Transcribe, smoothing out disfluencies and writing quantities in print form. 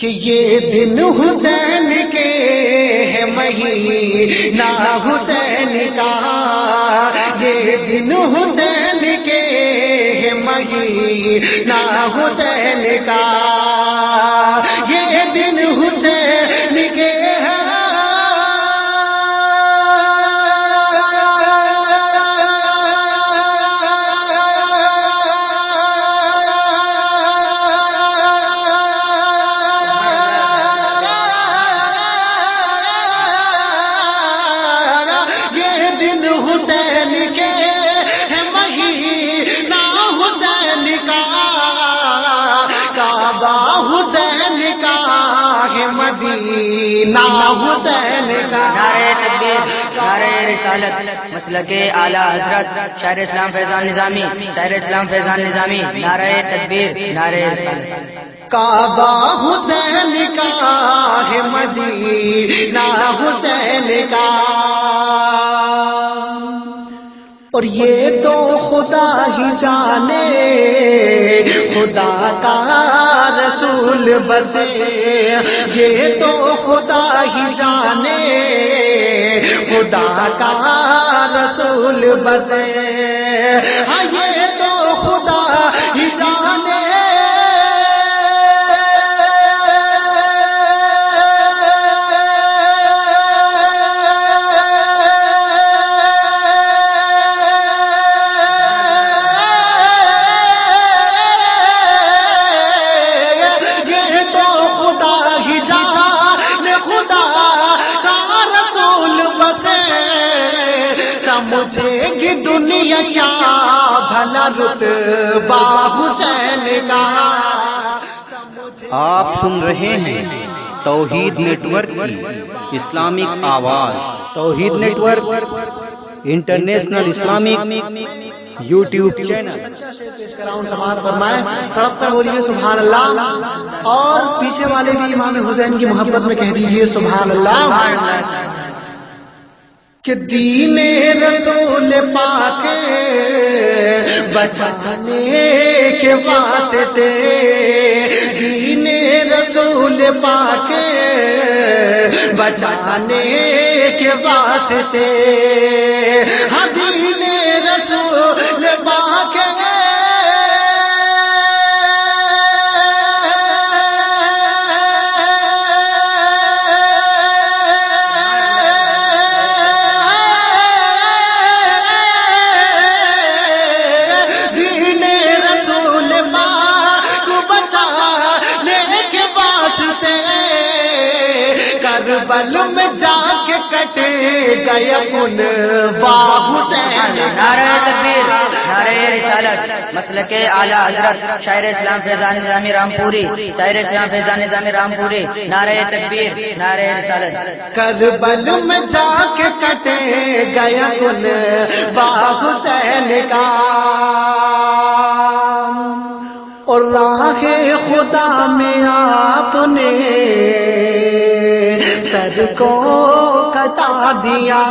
کہ یہ دن حسین کے ہے مہینہ حسین کا، یہ دن حسین کے ہے مہینہ حسین کا، یہ دن حسین کے ہے حسین کا، نعرہ تکبیر، نعرہ رسالت، مسلک اعلیٰ حضرت شاعر اسلام فیضان نظامی، شاعر اسلام فیضان نظامی، نعرہ تکبیر، نعرہ رسالت۔ کعبہ حسین کا ہے مدینہ حسین کا، اور یہ تو خدا ہی جانے خدا کا رسول بسے، یہ تو خدا ہی جانے خدا کا رسول بسے، ہاں یہ تو خدا ہی جانے دنیا کیا بھلا رتبہ حسین کا۔ آپ سن رہے ہیں توحید نیٹ ورک کی اسلامک آواز، Tauheed network international Islamic YouTube channel. سماعت فرمائیں، تڑپ کر بولیے سبحان اللہ، اور پیچھے والے بھی امام حسین کی محبت میں کہہ دیجئے سبحان اللہ۔ کہ دین رسول پاک بچانے کے واسطے، دین رسول پاک بچانے کے واسطے، ہاں دین رسول پاک کربل میں جا کے کٹے گیا کن حسین۔ نعرہ تکبیر، نعرہ رسالت، مسلک اعلیٰ حضرت شاعر اسلام فیضان نظامی رامپوری، شاعر اسلام فیضان نظامی رامپوری، نعرہ تکبیر، نعرہ رسالت۔ کربل میں جا کے کٹے گیا کن حسین کا، اور راہ خدا میں آپ نے سر کو کٹا دیا۔